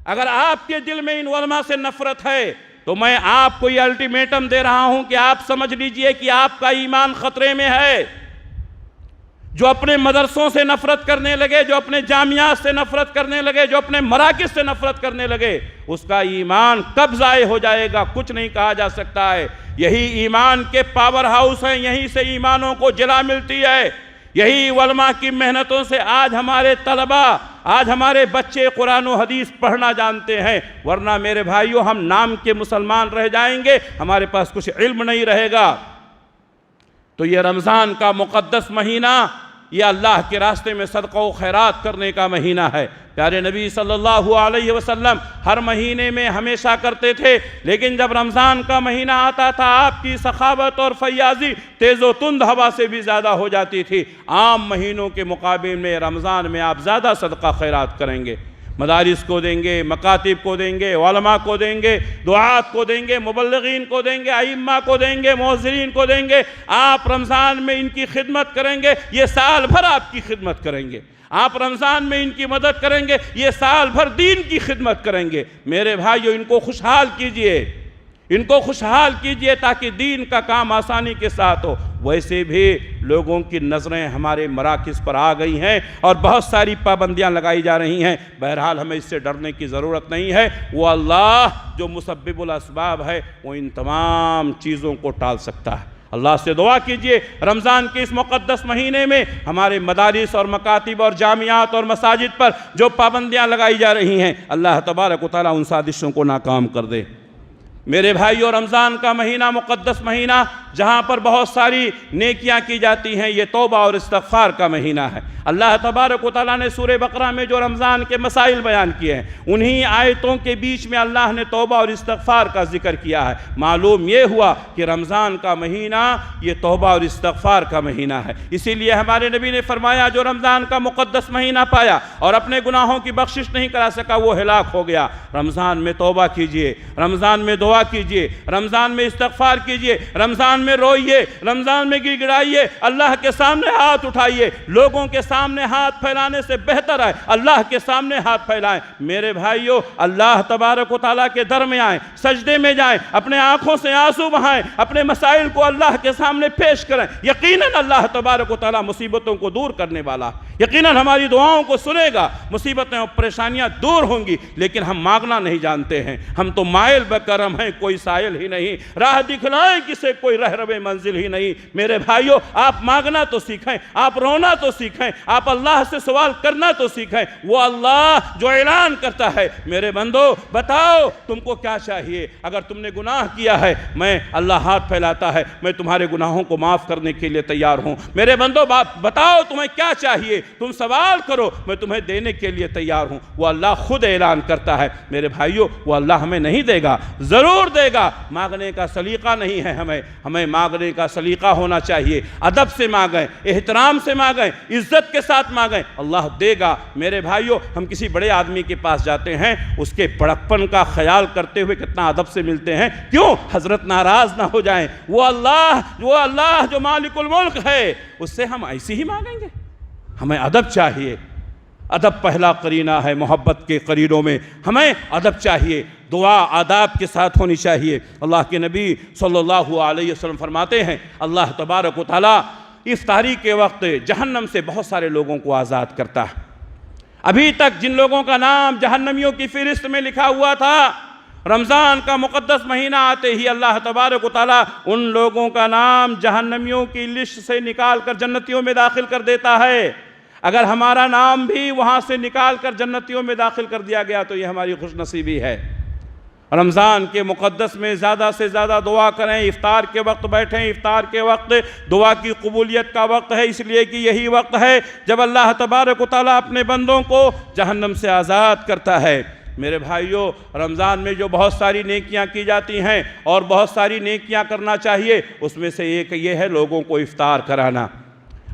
اگر آپ کے دل میں ان علماء سے نفرت ہے، تو میں آپ کو یہ الٹیمیٹم دے رہا ہوں کہ آپ سمجھ لیجئے کہ آپ کا ایمان خطرے میں ہے۔ جو اپنے مدرسوں سے نفرت کرنے لگے، جو اپنے جامعات سے نفرت کرنے لگے، جو اپنے مراکز سے نفرت کرنے لگے، اس کا ایمان کب ضائع ہو جائے گا کچھ نہیں کہا جا سکتا ہے۔ یہی ایمان کے پاور ہاؤس ہیں، یہیں سے ایمانوں کو جلا ملتی ہے۔ یہی علماء کی محنتوں سے آج ہمارے طلباء، آج ہمارے بچے قرآن و حدیث پڑھنا جانتے ہیں، ورنہ میرے بھائیوں ہم نام کے مسلمان رہ جائیں گے، ہمارے پاس کچھ علم نہیں رہے گا۔ تو یہ رمضان کا مقدس مہینہ، یہ اللہ کے راستے میں صدقہ و خیرات کرنے کا مہینہ ہے۔ پیارے نبی صلی اللہ علیہ وسلم ہر مہینے میں ہمیشہ کرتے تھے، لیکن جب رمضان کا مہینہ آتا تھا آپ کی سخاوت اور فیاضی تیز و تند ہوا سے بھی زیادہ ہو جاتی تھی۔ عام مہینوں کے مقابلے میں رمضان میں آپ زیادہ صدقہ خیرات کریں گے۔ مدارس کو دیں گے، مکاتب کو دیں گے، علماء کو دیں گے، دعات کو دیں گے، مبلغین کو دیں گے، ائمہ کو دیں گے، مؤذرین کو دیں گے۔ آپ رمضان میں ان کی خدمت کریں گے، یہ سال بھر آپ کی خدمت کریں گے۔ آپ رمضان میں ان کی مدد کریں گے، یہ سال بھر دین کی خدمت کریں گے۔ میرے بھائیو، ان کو خوشحال کیجئے، ان کو خوشحال کیجئے تاکہ دین کا کام آسانی کے ساتھ ہو۔ ویسے بھی لوگوں کی نظریں ہمارے مراکز پر آ گئی ہیں اور بہت ساری پابندیاں لگائی جا رہی ہیں۔ بہرحال ہمیں اس سے ڈرنے کی ضرورت نہیں ہے۔ وہ اللہ جو مسبب الاسباب ہے، وہ ان تمام چیزوں کو ٹال سکتا ہے۔ اللہ سے دعا کیجئے رمضان کے اس مقدس مہینے میں ہمارے مدارس اور مکاتب اور جامعات اور مساجد پر جو پابندیاں لگائی جا رہی ہیں، اللہ تبارک و تعالیٰ ان سازشوں کو ناکام کر دے۔ میرے بھائیو، رمضان کا مہینہ مقدس مہینہ جہاں پر بہت ساری نیکیاں کی جاتی ہیں، یہ توبہ اور استغفار کا مہینہ ہے۔ اللہ تبارک و تعالیٰ نے سورہ بقرہ میں جو رمضان کے مسائل بیان کیے ہیں، انہی آیتوں کے بیچ میں اللہ نے توبہ اور استغفار کا ذکر کیا ہے۔ معلوم یہ ہوا کہ رمضان کا مہینہ یہ توبہ اور استغفار کا مہینہ ہے۔ اسی لیے ہمارے نبی نے فرمایا، جو رمضان کا مقدس مہینہ پایا اور اپنے گناہوں کی بخشش نہیں کرا سکا، وہ ہلاک ہو گیا۔ رمضان میں توبہ کیجئے، رمضان میں دعا کیجئے، رمضان میں استغفار کیجئے، رمضان میں روئیے، رمضان میں گڑ گڑائیے، اللہ کے سامنے ہاتھ اٹھائیے۔ لوگوں کے سامنے ہاتھ پھیلانے سے بہتر ہے اللہ کے سامنے ہاتھ پھیلائیں۔ میرے بھائیو، اللہ تبارک و تعالیٰ کے در میں آئیں، سجدے میں جائیں، اپنے آنکھوں سے آنسو بہائیں، اپنے مسائل کو اللہ کے سامنے پیش کریں۔ یقیناً اللہ تبارک و تعالیٰ مصیبتوں کو دور کرنے والا، یقیناً ہماری دعاؤں کو سنے گا، مصیبتیں اور پریشانیاں دور ہوں گی۔ لیکن ہم مانگنا نہیں جانتے ہیں، ہم تو مائل بکرم ہیں، کوئی سائل ہی نہیں، راہ دکھلائیں کسے کوئی رہرو منزل ہی نہیں۔ میرے بھائیو، آپ مانگنا تو سیکھیں، آپ رونا تو سیکھیں، آپ اللہ سے سوال کرنا تو سیکھیں۔ وہ اللہ جو اعلان کرتا ہے، میرے بندو بتاؤ تم کو کیا چاہیے؟ اگر تم نے گناہ کیا ہے، میں اللہ ہاتھ پھیلاتا ہے، میں تمہارے گناہوں کو معاف کرنے کے لیے تیار ہوں۔ میرے بندو بتاؤ تمہیں کیا چاہیے؟ تم سوال کرو، میں تمہیں دینے کے لیے تیار ہوں۔ وہ اللہ خود اعلان کرتا ہے۔ میرے بھائیو، وہ اللہ ہمیں نہیں دے گا، ضرور دے گا۔ مانگنے کا سلیقہ نہیں ہے ہمیں مانگنے کا سلیقہ ہونا چاہیے۔ ادب سے مانگیں، احترام سے مانگیں، عزت کے ساتھ مانگیں، اللہ دے گا۔ میرے بھائیو، ہم کسی بڑے آدمی کے پاس جاتے ہیں، اس کے بڑکپن کا خیال کرتے ہوئے کتنا ادب سے ملتے ہیں، کیوں؟ حضرت ناراض نہ ہو جائیں۔ وہ اللہ جو مالک الملک ہے، اس سے ہم ایسے ہی مانگیں گے؟ ہمیں ادب چاہیے۔ ادب پہلا قرینہ ہے محبت کے قرینوں میں، ہمیں ادب چاہیے، دعا آداب کے ساتھ ہونی چاہیے۔ اللہ کے نبی صلی اللہ علیہ وسلم فرماتے ہیں، اللہ تبارک و تعالیٰ افطاری کے وقت جہنم سے بہت سارے لوگوں کو آزاد کرتا ہے۔ ابھی تک جن لوگوں کا نام جہنمیوں کی فہرست میں لکھا ہوا تھا، رمضان کا مقدس مہینہ آتے ہی اللہ تبارک و تعالیٰ ان لوگوں کا نام جہنمیوں کی لسٹ سے نکال کر جنتیوں میں داخل کر دیتا ہے۔ اگر ہمارا نام بھی وہاں سے نکال کر جنتیوں میں داخل کر دیا گیا تو یہ ہماری خوش نصیبی ہے۔ رمضان کے مقدس میں زیادہ سے زیادہ دعا کریں، افطار کے وقت بیٹھیں، افطار کے وقت دعا کی قبولیت کا وقت ہے، اس لیے کہ یہی وقت ہے جب اللہ تبارک و تعالیٰ اپنے بندوں کو جہنم سے آزاد کرتا ہے۔ میرے بھائیو، رمضان میں جو بہت ساری نیکیاں کی جاتی ہیں اور بہت ساری نیکیاں کرنا چاہیے، اس میں سے ایک یہ ہے لوگوں کو افطار کرانا۔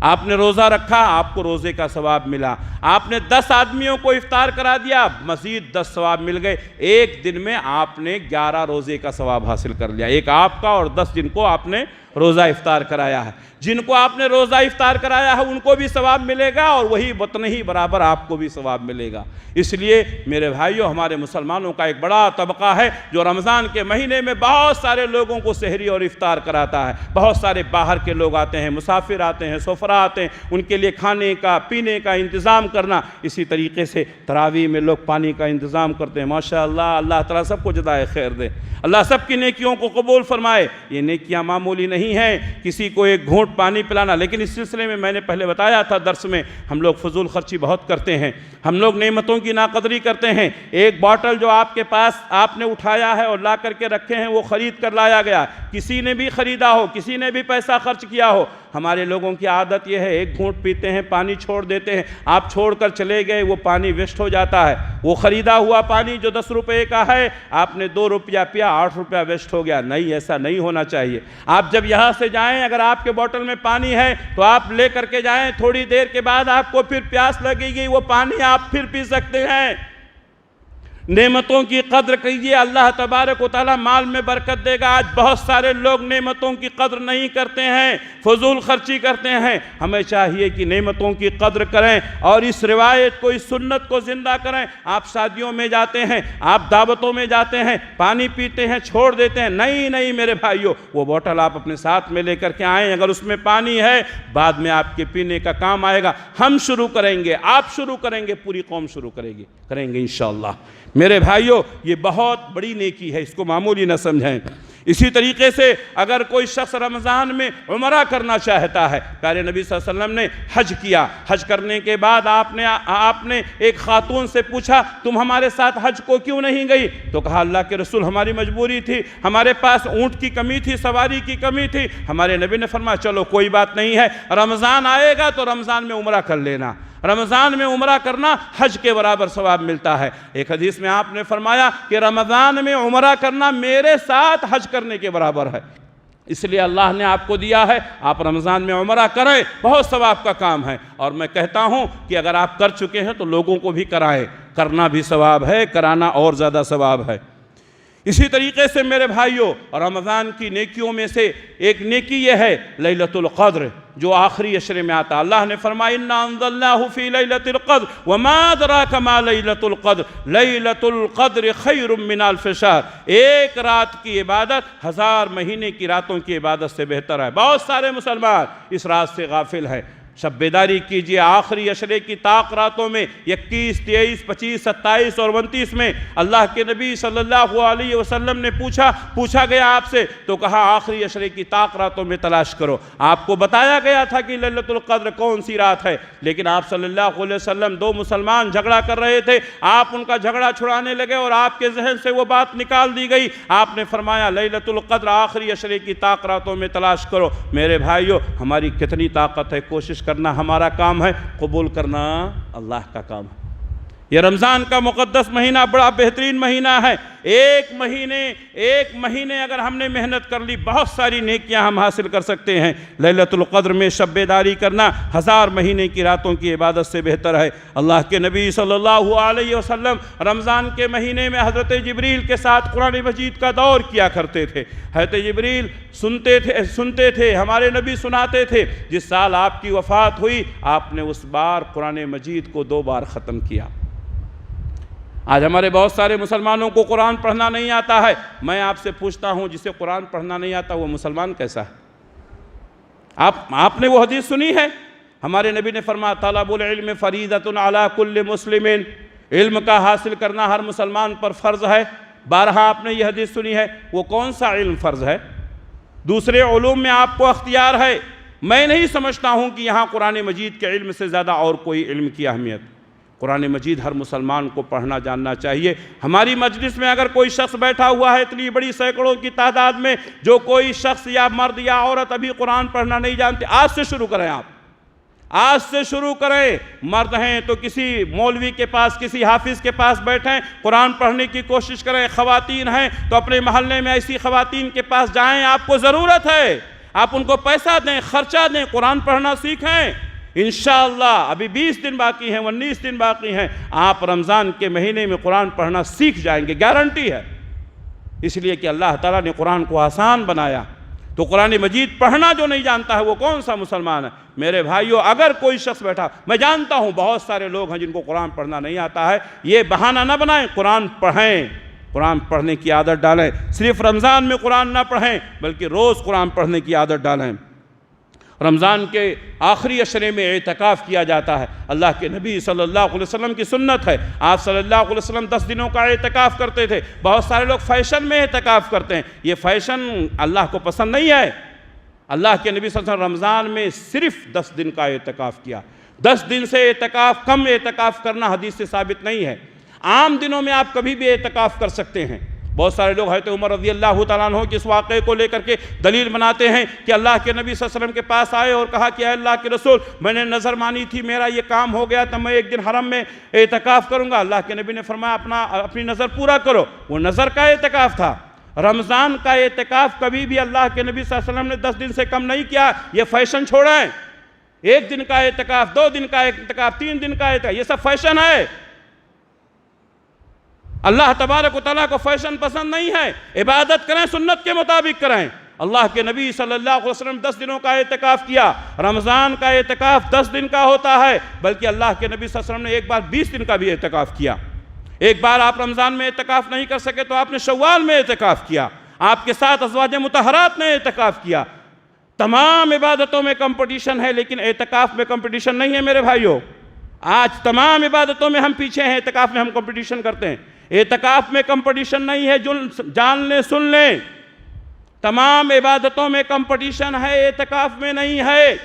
آپ نے روزہ رکھا، آپ کو روزے کا ثواب ملا۔ آپ نے 10 آدمیوں کو افطار کرا دیا، مزید 10 ثواب مل گئے۔ ایک دن میں آپ نے 11 روزے کا ثواب حاصل کر لیا، ایک آپ کا اور 10 جن کو آپ نے روزہ افطار کرایا ہے۔ جن کو آپ نے روزہ افطار کرایا ہے ان کو بھی ثواب ملے گا اور وہی بطن ہی برابر آپ کو بھی ثواب ملے گا۔ اس لیے میرے بھائیو، ہمارے مسلمانوں کا ایک بڑا طبقہ ہے جو رمضان کے مہینے میں بہت سارے لوگوں کو سحری اور افطار کراتا ہے۔ بہت سارے باہر کے لوگ آتے ہیں، مسافر آتے ہیں، سفرا آتے ہیں، ان کے لیے کھانے کا پینے کا انتظام کرنا۔ اسی طریقے سے تراویح میں لوگ پانی کا انتظام کرتے ہیں۔ ماشاءاللہ، اللہ تعالیٰ سب کو جزائے خیر دے، اللہ سب کی نیکیوں کو قبول فرمائے۔ یہ نیکیاں معمولی نہیں ہیں، کسی کو ایک گھونٹ پانی پلانا۔ لیکن اس سلسلے میں میں نے پہلے بتایا تھا درس میں، ہم لوگ فضول خرچی بہت کرتے ہیں، ہم لوگ نعمتوں کی ناقدری کرتے ہیں۔ ایک باٹل جو آپ کے پاس آپ نے اٹھایا ہے اور لا کر کے رکھے ہیں، وہ خرید کر لایا گیا، کسی نے بھی خریدا ہو، کسی نے بھی پیسہ خرچ کیا ہو۔ ہمارے لوگوں کی عادت یہ ہے، ایک گھونٹ پیتے ہیں، پانی چھوڑ دیتے ہیں، آپ چھوڑ کر چلے گئے، وہ پانی ویسٹ ہو جاتا ہے۔ وہ خریدا ہوا پانی جو 10 روپے کا ہے، آپ نے 2 روپیہ پیا، 8 روپیہ ویسٹ ہو گیا۔ نہیں، ایسا نہیں ہونا چاہیے۔ آپ جب یہاں سے جائیں، اگر آپ کے بوتل میں پانی ہے تو آپ لے کر کے جائیں، تھوڑی دیر کے بعد آپ کو پھر پیاس لگے گی، وہ پانی آپ پھر پی سکتے ہیں۔ نعمتوں کی قدر کیجئے، اللہ تبارک و تعالیٰ مال میں برکت دے گا۔ آج بہت سارے لوگ نعمتوں کی قدر نہیں کرتے ہیں، فضول خرچی کرتے ہیں۔ ہمیں چاہیے کہ نعمتوں کی قدر کریں اور اس روایت کو، اس سنت کو زندہ کریں۔ آپ شادیوں میں جاتے ہیں، آپ دعوتوں میں جاتے ہیں، پانی پیتے ہیں، چھوڑ دیتے ہیں۔ نہیں میرے بھائیوں، وہ بوٹل آپ اپنے ساتھ میں لے کر کے آئیں، اگر اس میں پانی ہے بعد میں آپ کے پینے کا کام آئے گا۔ ہم شروع کریں گے، آپ شروع کریں گے، پوری قوم شروع کریں گے انشاءاللہ۔ میرے بھائیوں، یہ بہت بڑی نیکی ہے، اس کو معمولی نہ سمجھیں۔ اسی طریقے سے اگر کوئی شخص رمضان میں عمرہ کرنا چاہتا ہے، پیارے نبی صلی اللہ علیہ وسلم نے حج کیا، حج کرنے کے بعد آپ نے ایک خاتون سے پوچھا تم ہمارے ساتھ حج کو کیوں نہیں گئی؟ تو کہا اللہ کے رسول ہماری مجبوری تھی، ہمارے پاس اونٹ کی کمی تھی، سواری کی کمی تھی۔ ہمارے نبی نے فرمایا چلو کوئی بات نہیں ہے، رمضان آئے گا تو رمضان میں عمرہ کر لینا۔ رمضان میں عمرہ کرنا حج کے برابر ثواب ملتا ہے۔ ایک حدیث میں آپ نے فرمایا کہ رمضان میں عمرہ کرنا میرے ساتھ حج کرنے کے برابر ہے۔ اس لیے اللہ نے آپ کو دیا ہے، آپ رمضان میں عمرہ کریں، بہت ثواب کا کام ہے۔ اور میں کہتا ہوں کہ اگر آپ کر چکے ہیں تو لوگوں کو بھی کرائیں، کرنا بھی ثواب ہے، کرانا اور زیادہ ثواب ہے۔ اسی طریقے سے میرے بھائیوں، رمضان کی نیکیوں میں سے ایک نیکی یہ ہے لیلۃ القدر، جو آخری عشرے میں آتا۔ اللہ نے فرمایا اِنَّا أَنزَلْنَاهُ فِي لَيْلَةِ الْقَدْرِ وَمَا أَدْرَاكَ مَا لَيْلَةُ الْقَدْرِ لَيْلَةُ الْقَدْرِ خَيْرٌ مِّنَ أَلْفِ شَهْرٍ۔ ایک رات کی عبادت 1000 مہینے کی راتوں کی عبادت سے بہتر ہے۔ بہت سارے مسلمان اس رات سے غافل ہیں۔ شب بیداری کیجئے، آخری عشرے کی طاق راتوں میں 21، 23، 25، 27 اور 29 میں اللہ کے نبی صلی اللہ علیہ وسلم نے پوچھا گیا آپ سے، تو کہا آخری عشرے کی طاق راتوں میں تلاش کرو۔ آپ کو بتایا گیا تھا کہ لیلۃ القدر کون سی رات ہے، لیکن آپ صلی اللہ علیہ وسلم، دو مسلمان جھگڑا کر رہے تھے، آپ ان کا جھگڑا چھڑانے لگے اور آپ کے ذہن سے وہ بات نکال دی گئی۔ آپ نے فرمایا لیلۃ القدر آخری عشرے کی طاق راتوں میں تلاش کرو۔ میرے بھائیوں، ہماری کتنی طاقت ہے، کوشش کرنا ہمارا کام ہے، قبول کرنا اللہ کا کام ہے۔ یہ رمضان کا مقدس مہینہ بڑا بہترین مہینہ ہے۔ ایک مہینے اگر ہم نے محنت کر لی، بہت ساری نیکیاں ہم حاصل کر سکتے ہیں۔ لیلۃ القدر میں شب بیداری کرنا 1000 مہینے کی راتوں کی عبادت سے بہتر ہے۔ اللہ کے نبی صلی اللہ علیہ وسلم رمضان کے مہینے میں حضرت جبریل کے ساتھ قرآن مجید کا دور کیا کرتے تھے۔ حضرت جبریل سنتے تھے، ہمارے نبی سناتے تھے۔ جس سال آپ کی وفات ہوئی، آپ نے اس بار قرآن مجید کو 2 بار ختم کیا۔ آج ہمارے بہت سارے مسلمانوں کو قرآن پڑھنا نہیں آتا ہے۔ میں آپ سے پوچھتا ہوں، جسے قرآن پڑھنا نہیں آتا وہ مسلمان کیسا ہے؟ آپ نے وہ حدیث سنی ہے؟ ہمارے نبی نے فرمایا طلب العلم فریضۃ علی کل مسلم، علم کا حاصل کرنا ہر مسلمان پر فرض ہے۔ بارہا آپ نے یہ حدیث سنی ہے۔ وہ کون سا علم فرض ہے؟ دوسرے علوم میں آپ کو اختیار ہے۔ میں نہیں سمجھتا ہوں کہ یہاں قرآن مجید کے علم سے زیادہ اور کوئی علم کی اہمیت۔ قرآن مجید ہر مسلمان کو پڑھنا جاننا چاہیے۔ ہماری مجلس میں اگر کوئی شخص بیٹھا ہوا ہے اتنی بڑی سینکڑوں کی تعداد میں، جو کوئی شخص یا مرد یا عورت ابھی قرآن پڑھنا نہیں جانتے، آج سے شروع کریں۔ آپ آج سے شروع کریں۔ مرد ہیں تو کسی مولوی کے پاس، کسی حافظ کے پاس بیٹھیں، قرآن پڑھنے کی کوشش کریں۔ خواتین ہیں تو اپنے محلے میں ایسی خواتین کے پاس جائیں، آپ کو ضرورت ہے، آپ ان کو پیسہ دیں، خرچہ دیں، قرآن پڑھنا سیکھیں۔ انشاءاللہ ابھی 20 دن باقی ہیں، 19 دن باقی ہیں، آپ رمضان کے مہینے میں قرآن پڑھنا سیکھ جائیں گے، گارنٹی ہے۔ اس لیے کہ اللہ تعالیٰ نے قرآن کو آسان بنایا۔ تو قرآن مجید پڑھنا جو نہیں جانتا ہے وہ کون سا مسلمان ہے؟ میرے بھائیوں، اگر کوئی شخص بیٹھا، میں جانتا ہوں بہت سارے لوگ ہیں جن کو قرآن پڑھنا نہیں آتا ہے، یہ بہانہ نہ بنائیں، قرآن پڑھیں، قرآن پڑھنے کی عادت ڈالیں۔ صرف رمضان میں قرآن نہ پڑھیں بلکہ روز قرآن پڑھنے کی عادت ڈالیں۔ رمضان کے آخری عشرے میں اعتکاف کیا جاتا ہے۔ اللہ کے نبی صلی اللہ علیہ وسلم کی سنت ہے، آپ صلی اللہ علیہ وسلم 10 دنوں کا اعتکاف کرتے تھے۔ بہت سارے لوگ فیشن میں اعتکاف کرتے ہیں، یہ فیشن اللہ کو پسند نہیں ہے۔ اللہ کے نبی صلی اللہ علیہ وسلم رمضان میں صرف 10 دن کا اعتکاف کیا۔ 10 دن سے اعتکاف، کم اعتکاف کرنا حدیث سے ثابت نہیں ہے۔ عام دنوں میں آپ کبھی بھی اعتکاف کر سکتے ہیں۔ بہت سارے لوگ حضرت عمر رضی اللہ تعالیٰ عنہ کے اس واقعے کو لے کر کے دلیل بناتے ہیں کہ اللہ کے نبی صلی اللہ علیہ وسلم کے پاس آئے اور کہا کہ اے اللہ کے رسول، میں نے نظر مانی تھی، میرا یہ کام ہو گیا تھا، میں ایک دن حرم میں اعتکاف کروں گا۔ اللہ کے نبی نے فرمایا اپنی نظر پورا کرو۔ وہ نظر کا اعتکاف تھا۔ رمضان کا اعتکاف کبھی بھی اللہ کے نبی صلی اللہ علیہ وسلم نے 10 دن سے کم نہیں کیا۔ یہ فیشن چھوڑیں، 1 دن کا اعتکاف، 2 دن کا اعتکاف، 3 دن کا اعتکاف، یہ سب فیشن ہے۔ اللہ تبارک و تعالیٰ کو فیشن پسند نہیں ہے، عبادت کریں سنت کے مطابق کریں۔ اللہ کے نبی صلی اللہ علیہ وسلم 10 دنوں کا اعتکاف کیا، رمضان کا اعتکاف 10 دن کا ہوتا ہے، بلکہ اللہ کے نبی صلی اللہ علیہ وسلم نے ایک بار 20 دن کا بھی اعتکاف کیا۔ ایک بار آپ رمضان میں اعتکاف نہیں کر سکے تو آپ نے شوال میں اعتکاف کیا، آپ کے ساتھ ازواج مطہرات نے اعتکاف کیا۔ تمام عبادتوں میں کمپٹیشن ہے، لیکن اعتکاف میں کمپٹیشن نہیں ہے میرے بھائیوں۔ آج تمام عبادتوں میں ہم پیچھے ہیں، اعتکاف میں ہم کمپٹیشن کرتے ہیں۔ اعتکاف میں کمپٹیشن نہیں ہے، جان لیں سن لیں، تمام عبادتوں میں کمپٹیشن ہے، اعتکاف میں نہیں ہے۔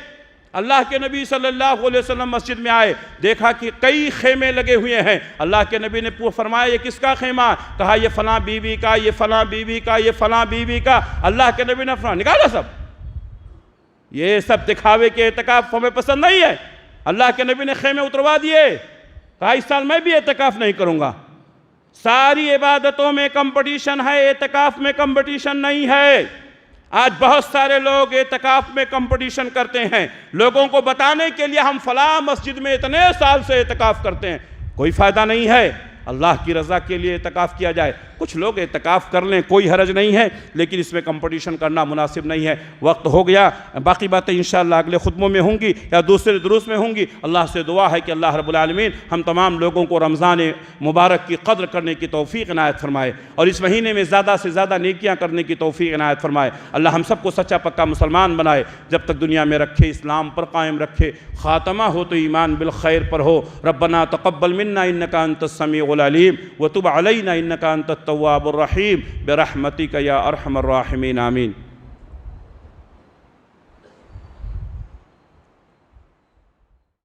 اللہ کے نبی صلی اللہ علیہ وسلم مسجد میں آئے، دیکھا کہ کئی خیمے لگے ہوئے ہیں۔ اللہ کے نبی نے فرمایا یہ کس کا خیمہ؟ کہا یہ فلاں بیوی کا، یہ فلاں بیوی کا، یہ فلاں بیوی کا۔ اللہ کے نبی نے فرمایا نکالا سب، یہ سب دکھاوے کے اعتکاف ہمیں پسند نہیں ہے۔ اللہ کے نبی نے خیمے اتروا دیے، کہا اس سال میں بھی اعتکاف نہیں کروں گا۔ ساری عبادتوں میں کمپٹیشن ہے، اعتکاف میں کمپٹیشن نہیں ہے۔ آج بہت سارے لوگ اعتکاف میں کمپٹیشن کرتے ہیں، لوگوں کو بتانے کے لیے ہم فلاں مسجد میں اتنے سال سے اعتکاف کرتے ہیں۔ کوئی فائدہ نہیں ہے، اللہ کی رضا کے لیے اعتکاف کیا جائے۔ کچھ لوگ اعتکاف کر لیں، کوئی حرج نہیں ہے، لیکن اس میں کمپٹیشن کرنا مناسب نہیں ہے۔ وقت ہو گیا، باقی باتیں انشاءاللہ اگلے خطبوں میں ہوں گی یا دوسرے دروس میں ہوں گی۔ اللہ سے دعا ہے کہ اللہ رب العالمین ہم تمام لوگوں کو رمضان مبارک کی قدر کرنے کی توفیق عنایت فرمائے، اور اس مہینے میں زیادہ سے زیادہ نیکیاں کرنے کی توفیق عنایت فرمائے۔ اللہ ہم سب کو سچا پکا مسلمان بنائے، جب تک دنیا میں رکھے اسلام پر قائم رکھے، خاتمہ ہو تو ایمان بالخیر پر ہو۔ ربنا تقبل منا انکا انت السمیع العلیم وتب علینا انکا انت التواب الرحیم برحمتک یا ارحم الراحمین، آمین۔